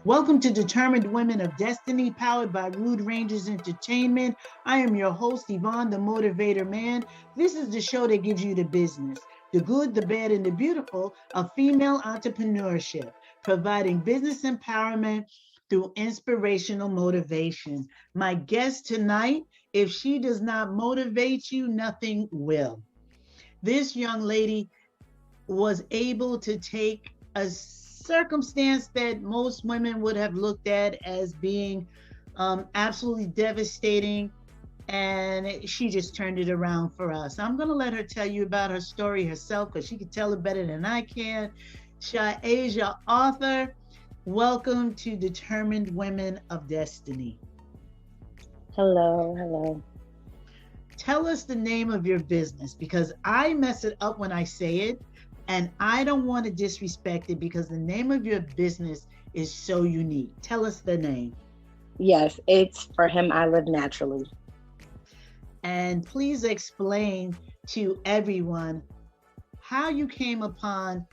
Welcome to Determined Women of Destiny, powered by Rude Rangers Entertainment. I am your host, Yvonne, the Motivator Man. This is the show that gives you the business, the good, the bad, and the beautiful of female entrepreneurship, providing business empowerment through inspirational motivation. My guest tonight, if she does not motivate you, nothing will. This young lady was able to take a circumstance that most women would have looked at as being absolutely devastating, and she just turned it around for us. I'm going to let her tell you about her story herself because she can tell it better than I can. Sha-Asia Arthur, welcome to Determined Women of Destiny. Hello. Tell us the name of your business, because I mess it up when I say it, and I don't want to disrespect it because the name of your business is so unique. Tell us the name. Yes, it's For Him I Live Naturally. And please explain to everyone how you came upon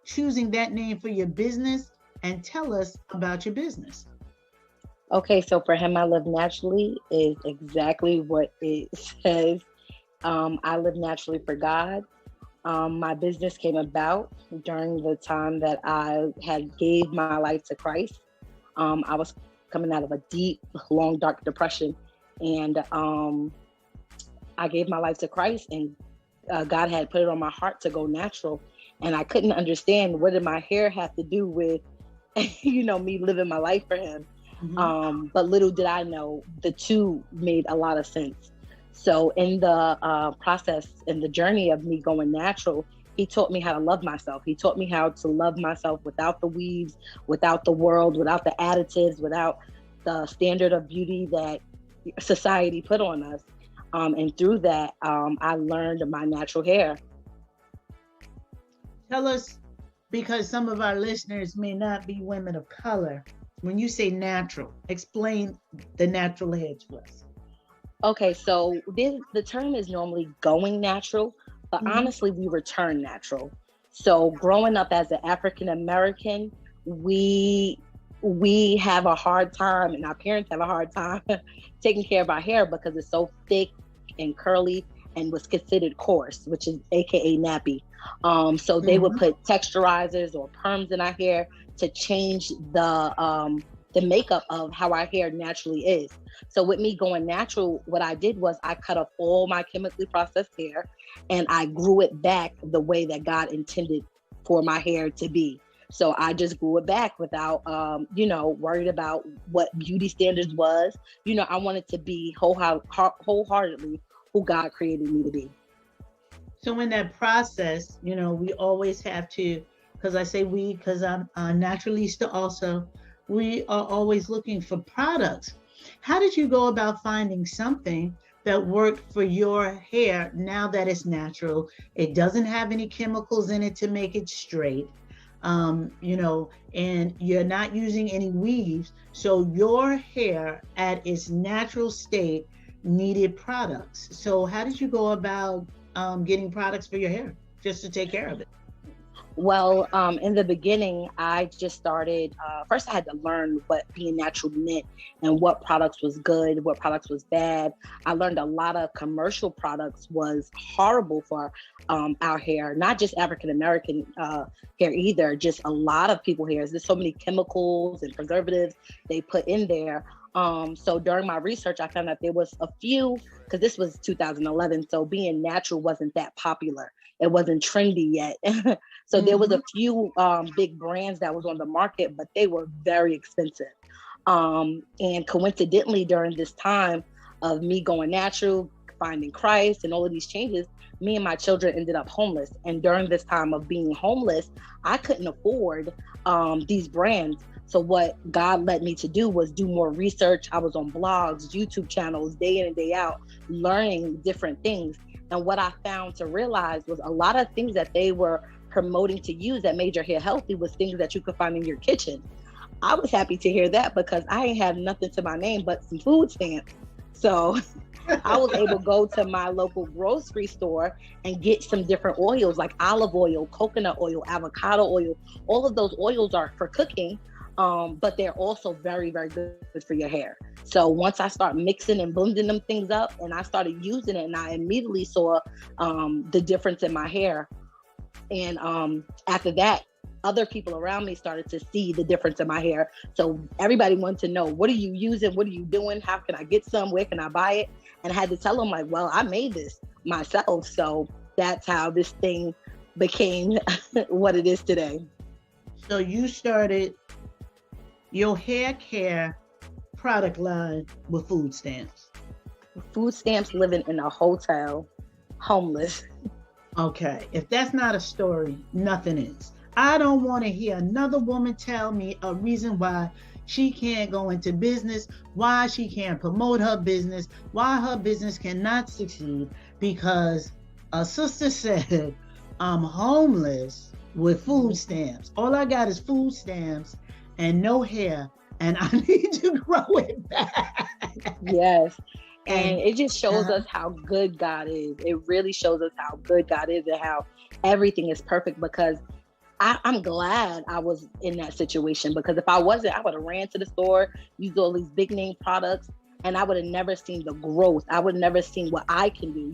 choosing that name for your business, and tell us about your business. Okay, so For Him I Live Naturally is exactly what it says. I live naturally for God. My business came about during the time that I had gave my life to Christ. I was coming out of a deep, long, dark depression, and I gave my life to Christ, and God had put it on my heart to go natural, and I couldn't understand what did my hair have to do with, me living my life for Him. Mm-hmm. But little did I know, the two made a lot of sense. So in the process, in the journey of me going natural, He taught me how to love myself. He taught me how to love myself without the weaves, without the world, without the additives, without the standard of beauty that society put on us. And through that, I learned my natural hair. Tell us, because some of our listeners may not be women of color, when you say natural, explain the natural hair to us. Okay, so the term is normally going natural, but honestly, we return natural. So growing up as an African American, we have a hard time, and our parents have a hard time taking care of our hair because it's so thick and curly and was considered coarse, which is AKA nappy. So they would put texturizers or perms in our hair to change the makeup of how our hair naturally is. So with me going natural, what I did was I cut off all my chemically processed hair and I grew it back the way that God intended for my hair to be. So I just grew it back without, worried about what beauty standards was. I wanted to be wholeheartedly who God created me to be. So in that process, we always have to, because I say we, because I'm a naturalista also, we are always looking for products. How did you go about finding something that worked for your hair now that it's natural? It doesn't have any chemicals in it to make it straight, and you're not using any weaves. So your hair at its natural state needed products. So how did you go about getting products for your hair just to take care of it? Well, in the beginning, I just started, first I had to learn what being natural meant and what products was good, what products was bad. I learned a lot of commercial products was horrible for our hair, not just African-American hair either, just a lot of people's hair. There's so many chemicals and preservatives they put in there. So during my research, I found that there was a few, because this was 2011, so being natural wasn't that popular. It wasn't trendy yet. So there was a few big brands that was on the market, but they were very expensive. And coincidentally, during this time of me going natural, finding Christ and all of these changes, me and my children ended up homeless. And during this time of being homeless, I couldn't afford these brands. So what God led me to do was do more research. I was on blogs, YouTube channels, day in and day out, learning different things. And what I found to realize was a lot of things that they were promoting to use that made your hair healthy was things that you could find in your kitchen. I was happy to hear that because I ain't had nothing to my name but some food stamps. So I was able to go to my local grocery store and get some different oils like olive oil, coconut oil, avocado oil. All of those oils are for cooking. but they're also very, very good for your hair. So once I start mixing and blending them things up, and I started using it, and I immediately saw the difference in my hair. And after that, other people around me started to see the difference in my hair. So everybody wanted to know, what are you using? What are you doing? How can I get some? Where can I buy it? And I had to tell them, like, well, I made this myself. So that's how this thing became what it is today. So you started your hair care product line with food stamps. Food stamps, living in a hotel, homeless. Okay, if that's not a story, nothing is. I don't want to hear another woman tell me a reason why she can't go into business, why she can't promote her business, why her business cannot succeed, because a sister said, I'm homeless with food stamps. All I got is food stamps and no hair, and I need to grow it back. Yes. And it just shows us how good God is. It really shows us how good God is and how everything is perfect, because I'm glad I was in that situation, because if I wasn't, I would have ran to the store, used all these big name products, and I would have never seen the growth. I would have never seen what I can do,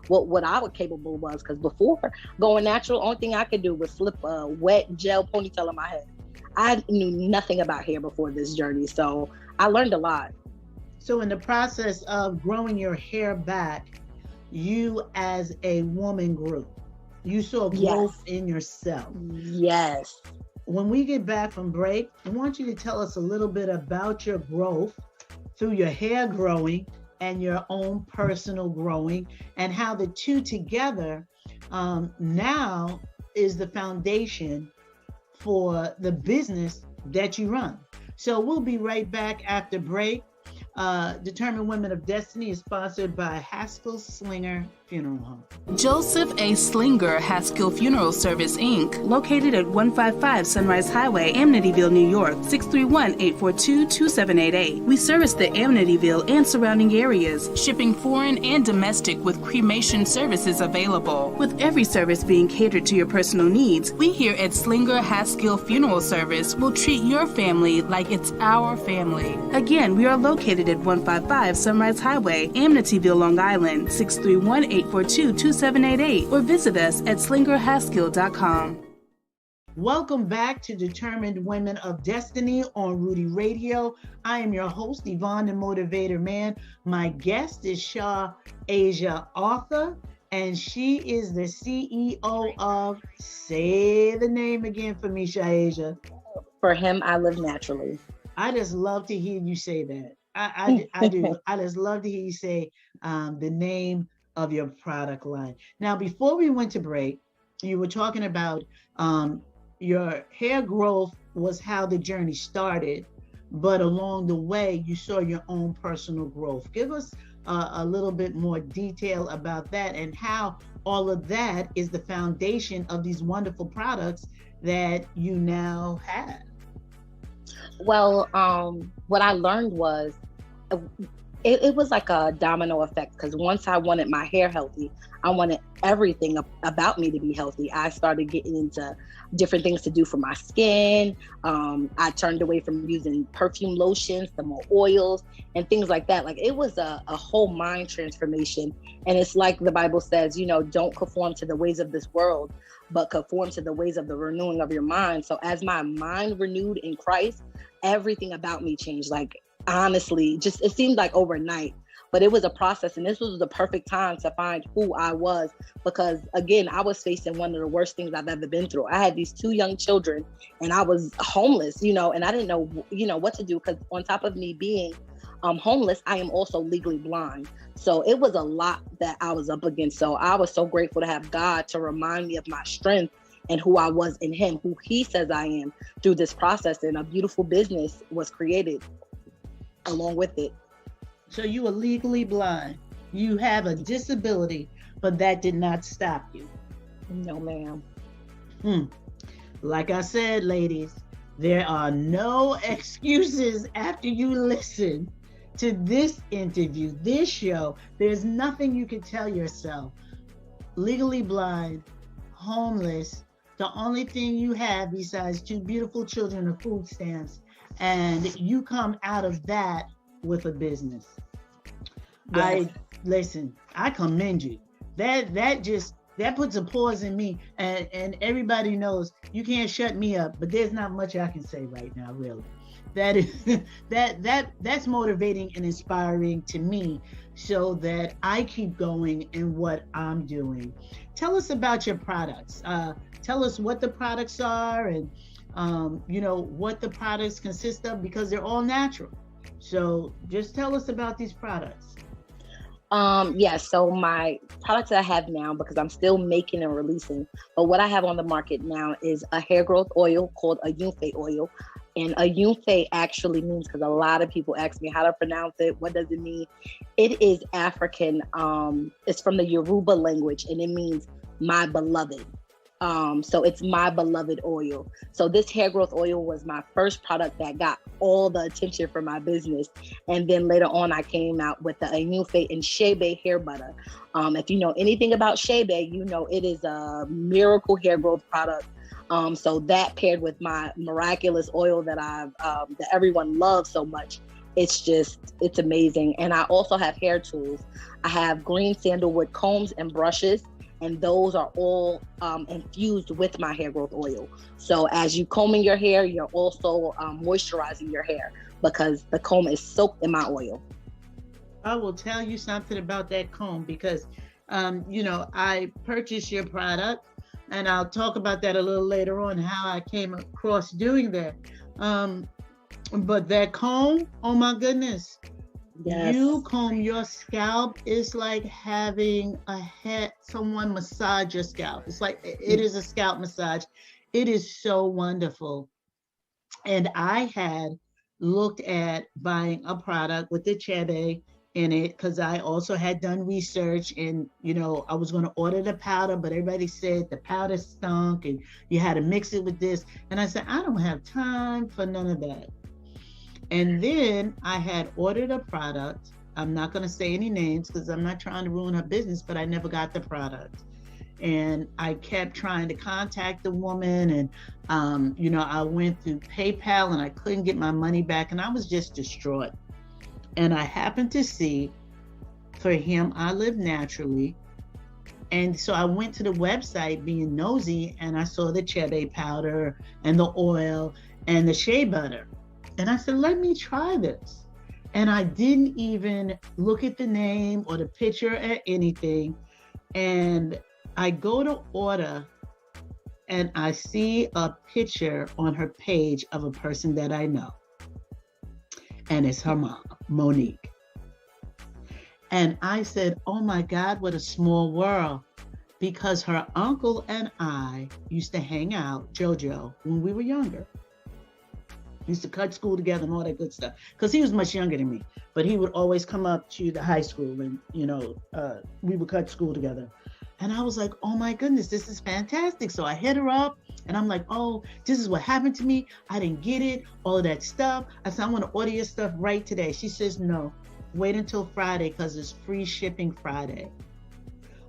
what I was capable was. Because before going natural, only thing I could do was slip a wet gel ponytail in my head. I knew nothing about hair before this journey. So I learned a lot. So in the process of growing your hair back, you as a woman grew. You saw growth in yourself. Yes. When we get back from break, I want you to tell us a little bit about your growth through your hair growing and your own personal growing, and how the two together now is the foundation for the business that you run. So we'll be right back after break. Determined Women of Destiny is sponsored by Haskell Slinger Funeral Home. Joseph A. Slinger Haskell Funeral Service, Inc., located at 155 Sunrise Highway, Amityville, New York, 631-842-2788. We service the Amityville and surrounding areas, shipping foreign and domestic with cremation services available. With every service being catered to your personal needs, we here at Slinger Haskell Funeral Service will treat your family like it's our family. Again, we are located at 155 Sunrise Highway, Amityville, Long Island, 631-842-2788, or visit us at slingerhaskell.com. Welcome back to Determined Women of Destiny on Rudy Radio. I am your host, Yvonne the Motivator Man. My guest is Sha-Asia Arthur, and she is the CEO of, say the name again for me, Sha-Asia. For him, I live naturally. I just love to hear you say that. I do. I just love to hear you say the name of your product line. Now, before we went to break, you were talking about your hair growth was how the journey started, but along the way, you saw your own personal growth. Give us a little bit more detail about that and how all of that is the foundation of these wonderful products that you now have. Well, what I learned was it was like a domino effect, because once I wanted my hair healthy, I wanted everything about me to be healthy. I started getting into different things to do for my skin. I turned away from using perfume lotions to more oils and things like that. Like, it was a whole mind transformation. And it's like the Bible says, don't conform to the ways of this world, but conform to the ways of the renewing of your mind. So as my mind renewed in Christ, everything about me changed. Like, honestly, just it seemed like overnight, but it was a process, and this was the perfect time to find who I was, because again, I was facing one of the worst things I've ever been through. I had these 2 young children, and I was homeless, and I didn't know, what to do, because on top of me being homeless, I am also legally blind. So it was a lot that I was up against. So I was so grateful to have God to remind me of my strength and who I was in him, who he says I am, through this process. And a beautiful business was created along with it. So you were legally blind. You have a disability, but that did not stop you. No, ma'am. Like I said, ladies, there are no excuses after you listen to this interview, this show. There's nothing you can tell yourself. Legally blind, homeless, the only thing you have besides two beautiful children are food stamps, and you come out of that with a business. Yes. I commend you. That puts a pause in me, and everybody knows you can't shut me up, but there's not much I can say right now, really. That is that's motivating and inspiring to me, so that I keep going in what I'm doing. Tell us about your products. Tell us what the products are, and what the products consist of, because they're all natural. So just tell us about these products. Yes, so my products that I have now, because I'm still making and releasing, but what I have on the market now is a hair growth oil called a Yunfe oil. And a Yunfe actually means, because a lot of people ask me how to pronounce it, what does it mean? It is African. It's from the Yoruba language, and it means my beloved. So it's my beloved oil. So this hair growth oil was my first product that got all the attention for my business. And then later on, I came out with the Yunfe and Shea hair butter. If you know anything about Shea, you know it is a miracle hair growth product. So that paired with my miraculous oil that that everyone loves so much, it's amazing. And I also have hair tools. I have green sandalwood combs and brushes, and those are all infused with my hair growth oil. So as you combing your hair, you're also moisturizing your hair, because the comb is soaked in my oil. I will tell you something about that comb, because I purchased your product, and I'll talk about that a little later on, how I came across doing that. But that comb, oh my goodness. Yes. You comb your scalp, it's like having someone massage your scalp. It's like, it is a scalp massage. It is so wonderful. And I had looked at buying a product with the chebe in it, because I also had done research, and I was going to order the powder, but everybody said the powder stunk and you had to mix it with this. And I said, I don't have time for none of that. And then I had ordered a product. I'm not going to say any names because I'm not trying to ruin her business, but I never got the product. And I kept trying to contact the woman, and I went through PayPal and I couldn't get my money back, and I was just distraught. And I happened to see, for him, I Live Naturally. And so I went to the website being nosy, and I saw the chebe powder and the oil and the shea butter. And I said, let me try this. And I didn't even look at the name or the picture or anything. And I go to order, and I see a picture on her page of a person that I know. And it's her mom, Monique. And I said, oh my God, what a small world. Because her uncle and I used to hang out, JoJo, when we were younger. We used to cut school together and all that good stuff. Because he was much younger than me. But he would always come up to the high school, and, we would cut school together. And I was like, oh my goodness, this is fantastic. So I hit her up, and I'm like, oh, this is what happened to me. I didn't get it, all of that stuff. I said, I want to order your stuff right today. She says, no, wait until Friday, because it's free shipping Friday.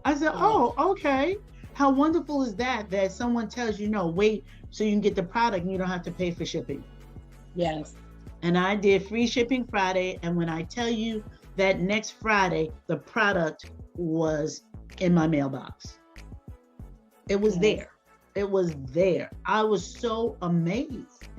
I said, oh, okay. How wonderful is that someone tells you, no, wait, so you can get the product and you don't have to pay for shipping. Yes. And I did free shipping Friday. And when I tell you that next Friday, the product was in my mailbox. It was there. It was there. I was so amazed.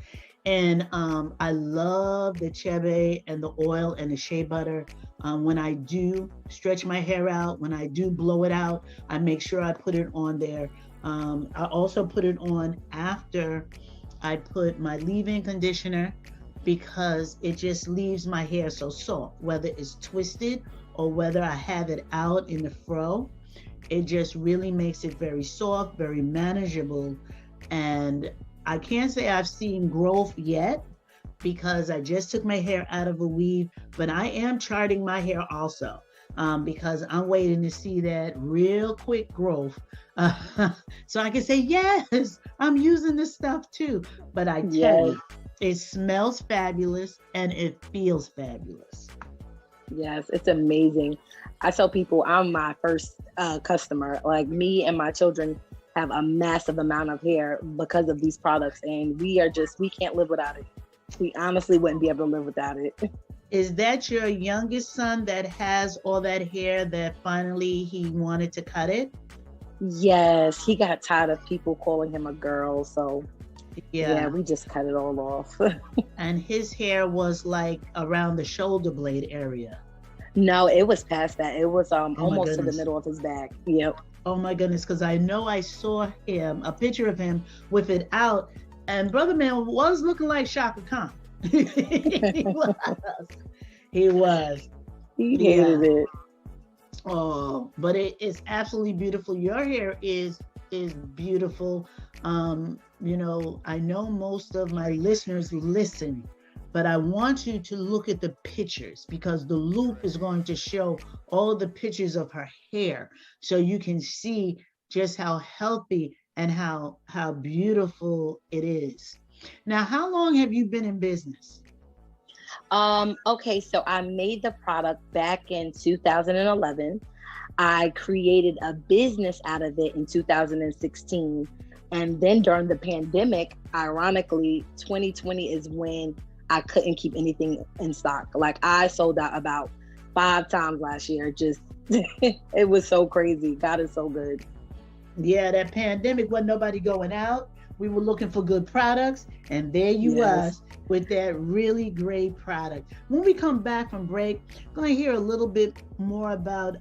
And I love the chebe and the oil and the shea butter. When I do stretch my hair out, when I do blow it out, I make sure I put it on there. I also put it on after I put my leave-in conditioner, because it just leaves my hair so soft, whether it's twisted or whether I have it out in the fro. It just really makes it very soft, very manageable. And I can't say I've seen growth yet, because I just took my hair out of a weave, but I am charting my hair also, because I'm waiting to see that real quick growth. So I can say, yes, I'm using this stuff too. But I tell you, it smells fabulous and it feels fabulous. Yes, it's amazing. I tell people I'm my first customer. Like, me and my children have a massive amount of hair because of these products, and we can't live without it. We honestly wouldn't be able to live without it. Is that your youngest son that has all that hair that finally he wanted to cut it? Yes, he got tired of people calling him a girl, so yeah, we just cut it all off. And his hair was like around the shoulder blade area. No, it was past that. It was almost to the middle of his back. Yep. Oh my goodness, because I know I saw him, a picture of him with it out, and Brother Man was looking like Shaka Khan. He was. He was. He hated it. Oh, but it is absolutely beautiful. Your hair is beautiful. You know, I know most of my listeners listen, but I want you to look at the pictures, because the loop is going to show all the pictures of her hair, so you can see just how healthy and how beautiful it is. Now, how long have you been in business? Okay, so I made the product back in 2011. I created a business out of it in 2016. And then during the pandemic, ironically, 2020 is when I couldn't keep anything in stock. Like, I sold out about 5 times last year. Just, it was so crazy. God is so good. Yeah, that pandemic, wasn't nobody going out. We were looking for good products, and there you was with that really great product. When we come back from break, I'm going to hear a little bit more about,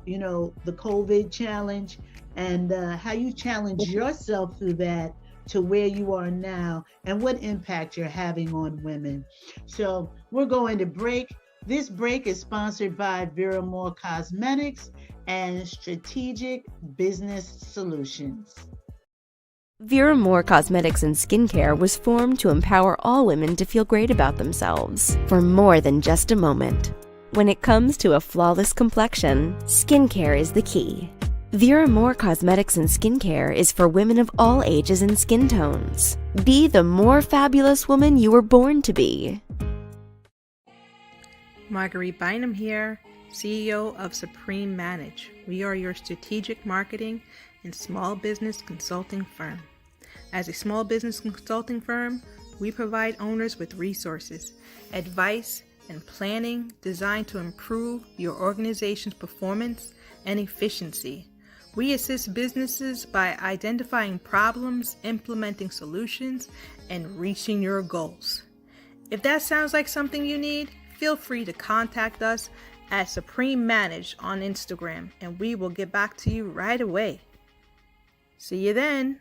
you know, the COVID challenge and how you challenge yourself through that to where you are now and what impact you're having on women. So we're going to break. This break is sponsored by Vera Moore Cosmetics and Strategic Business Solutions. Vera Moore Cosmetics and Skincare was formed to empower all women to feel great about themselves for more than just a moment. When it comes to a flawless complexion, skincare is the key. Vera Moore Cosmetics and Skincare is for women of all ages and skin tones. Be the more fabulous woman you were born to be. Margaruite Bynum here, CEO of Supreme Manage. We are your strategic marketing and small business consulting firm. As a small business consulting firm, we provide owners with resources, advice, and planning designed to improve your organization's performance and efficiency. We assist businesses by identifying problems, implementing solutions, and reaching your goals. If that sounds like something you need, feel free to contact us at Supreme Manage on Instagram, and we will get back to you right away. See you then.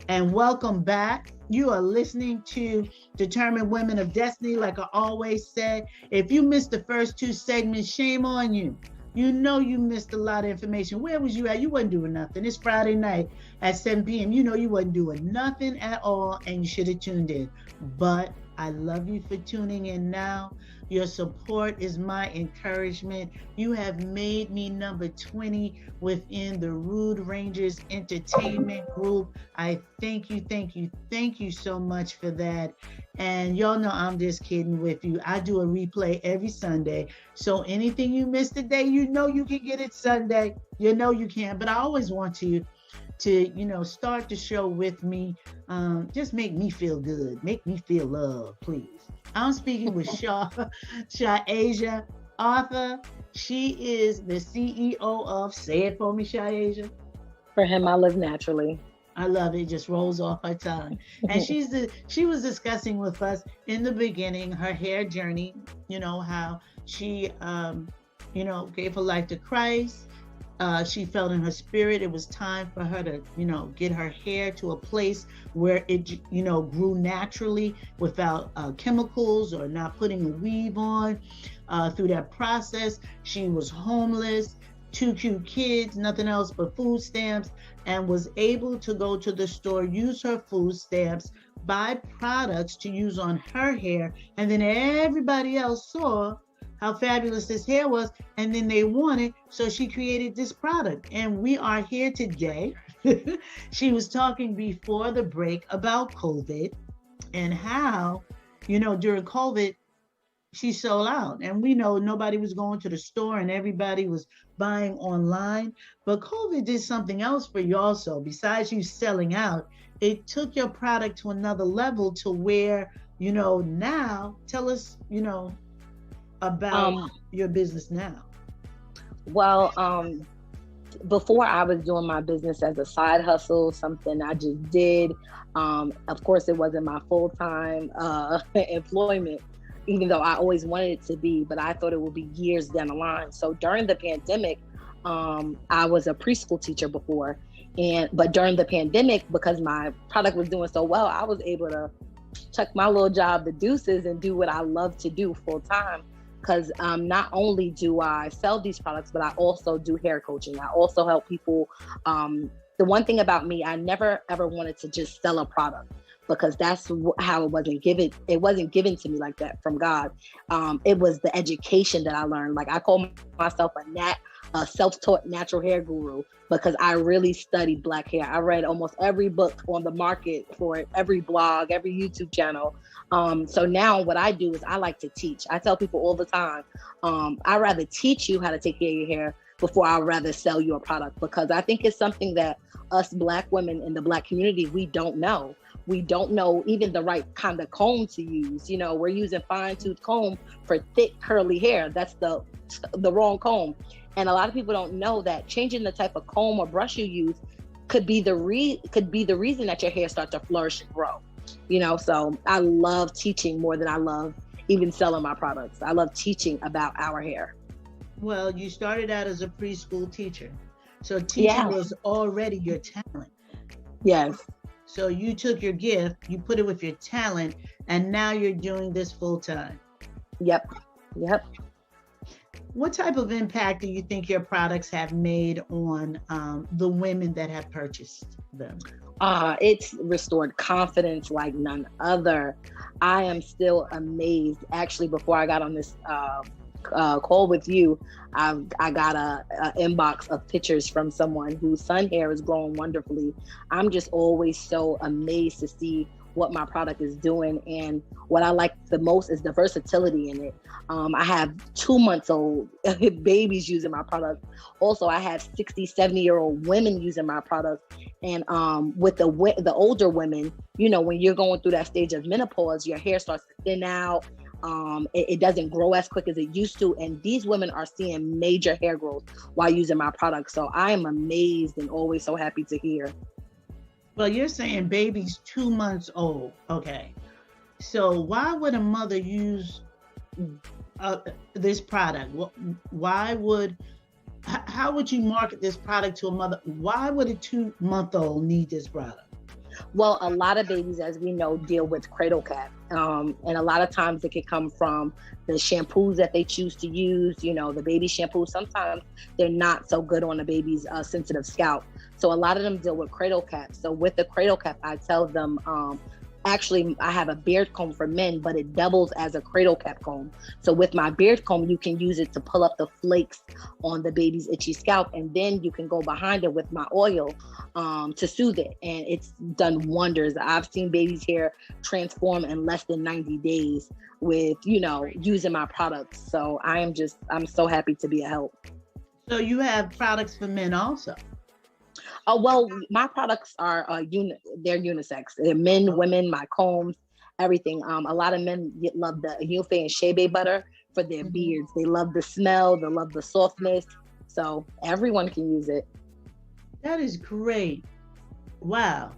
And welcome back. You are listening to Determined Women of Destiny. Like I always said, if you missed the first 2 segments, shame on you. You know you missed a lot of information. Where was you at? You wasn't doing nothing. It's Friday night at 7 p.m. You know you wasn't doing nothing at all, and you should have tuned in. But I love you for tuning in now. Your support is my encouragement. You have made me number 20 within the Rude Rangers Entertainment Group. I thank you so much for that. And y'all know I'm just kidding with you. I do a replay every Sunday. So anything you missed today, you know you can get it Sunday. You know you can. But I always want you to start the show with me. Just make me feel good. Make me feel loved, please. I'm speaking with Sha-Asia Arthur. She is the CEO of, say it for me, Sha-Asia. For him, I live naturally. I love it. It just rolls off her tongue. And she was discussing with us in the beginning her hair journey, how she, gave her life to Christ. She felt in her spirit it was time for her to, get her hair to a place where it, grew naturally without chemicals or not putting a weave on. Through that process, she was homeless, 2 cute kids, nothing else but food stamps, and was able to go to the store, use her food stamps, buy products to use on her hair, and then everybody else saw how fabulous this hair was, and then they wanted, so she created this product. And we are here today. She was talking before the break about COVID and how, during COVID, she sold out. And we know nobody was going to the store and everybody was buying online. But COVID did something else for you also. Besides you selling out, it took your product to another level to where, now tell us, about your business now. Well, before I was doing my business as a side hustle, something I just did. Of course, it wasn't my full-time employment, even though I always wanted it to be, but I thought it would be years down the line. So during the pandemic, I was a preschool teacher before, but during the pandemic, because my product was doing so well, I was able to chuck my little job, the deuces, and do what I love to do full time. Because not only do I sell these products, but I also do hair coaching. I also help people. The one thing about me, I never ever wanted to just sell a product, because that's how it wasn't given. It wasn't given to me like that from God. It was the education that I learned. Like, I call myself a self-taught natural hair guru, because I really studied Black hair. I read almost every book on the market for it, every blog, every YouTube channel. So now what I do is I like to teach. I tell people all the time, I'd rather teach you how to take care of your hair before I'd rather sell you a product, because I think it's something that us Black women in the Black community, we don't know. We don't know even the right kind of comb to use. We're using fine-tooth comb for thick, curly hair. That's the wrong comb. And a lot of people don't know that changing the type of comb or brush you use could be the reason that your hair starts to flourish and grow. So I love teaching more than I love even selling my products. I love teaching about our hair. Well, you started out as a preschool teacher. So teaching was already your talent. Yes. So you took your gift, you put it with your talent, and now you're doing this full time. Yep. What type of impact do you think your products have made on the women that have purchased them? It's restored confidence like none other. I am still amazed. Actually, before I got on this call with you, I got a inbox of pictures from someone whose son hair is growing wonderfully. I'm just always so amazed to see what my product is doing, and what I like the most is the versatility in it. I have 2-month-old babies using my product. Also, I have 60, 70-year-old women using my product. And with the older women, when you're going through that stage of menopause, your hair starts to thin out. It doesn't grow as quick as it used to. And these women are seeing major hair growth while using my product. So I am amazed and always so happy to hear. Well, you're saying baby's 2 months old. Okay. So why would a mother use this product? How would you market this product to a mother? Why would a 2-month-old need this product? Well, a lot of babies, as we know, deal with cradle cap. And a lot of times it can come from the shampoos that they choose to use, the baby shampoo. Sometimes they're not so good on a baby's sensitive scalp. So a lot of them deal with cradle cap. So with the cradle cap, I tell them, actually, I have a beard comb for men, but it doubles as a cradle cap comb. So with my beard comb, you can use it to pull up the flakes on the baby's itchy scalp. And then you can go behind it with my oil to soothe it. And it's done wonders. I've seen babies' hair transform in less than 90 days with, using my products. So I'm so happy to be a help. So you have products for men also? Well, my products are they're unisex. They're men, women, my combs, everything. A lot of men love the Yufe and Shea butter for their beards. They love the smell, they love the softness. So everyone can use it. That is great. Wow.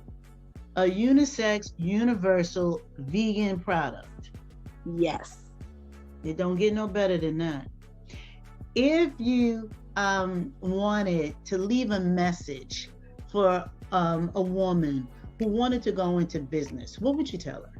A unisex, universal, vegan product. Yes. It don't get no better than that. If you wanted to leave a message for a woman who wanted to go into business, what would you tell her?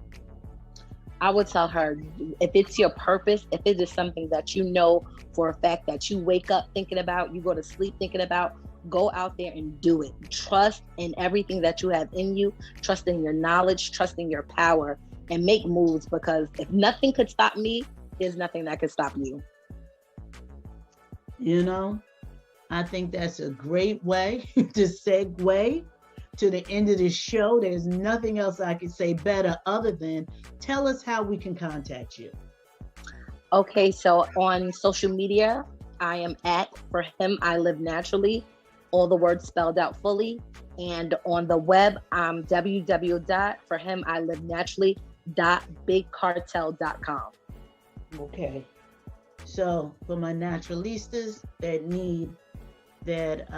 I would tell her, if it's your purpose, if it is something that you know for a fact that you wake up thinking about, you go to sleep thinking about, go out there and do it. Trust in everything that you have in you, trust in your knowledge, trust in your power, and make moves, because if nothing could stop me, there's nothing that could stop you. I think that's a great way to segue to the end of the show. There's nothing else I could say better other than tell us how we can contact you. Okay, so on social media, I am at For Him I Live Naturally, all the words spelled out fully. And on the web, I'm www.forhimilivenaturally.bigcartel.com. Okay. So for my naturalistas that need that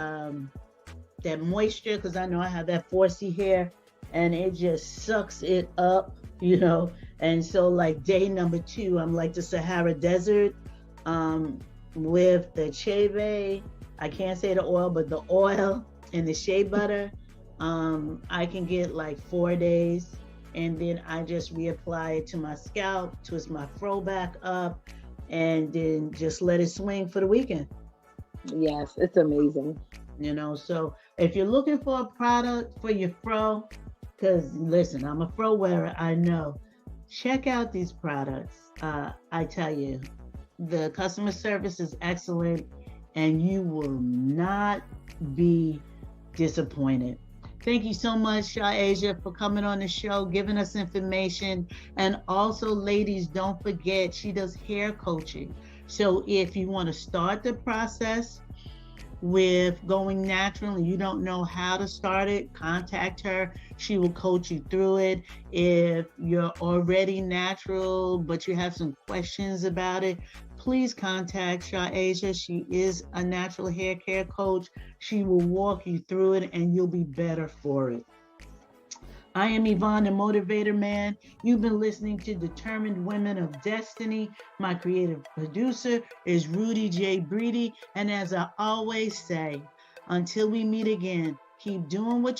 moisture, because I know I have that 4C hair and it just sucks it up, And so like day number 2, I'm like the Sahara Desert with the cheve. I can't say the oil, but the oil and the shea butter. I can get like 4 days, and then I just reapply it to my scalp, twist my fro back up, and then just let it swing for the weekend. Yes, it's amazing. So if you're looking for a product for your fro, because listen, I'm a fro wearer, I know, check out these products. I tell you, the customer service is excellent and you will not be disappointed. Thank you so much, Sha-Asia, for coming on the show, giving us information. And also, ladies, don't forget, she does hair coaching. So if you want to start the process with going natural and you don't know how to start it, contact her. She will coach you through it. If you're already natural, but you have some questions about it, please contact Sha-Asia. She is a natural hair care coach. She will walk you through it and you'll be better for it. I am Yvonne, the Motivator Man. You've been listening to Determined Women of Destiny. My creative producer is Rudy J. Breedy. And as I always say, until we meet again, keep doing what you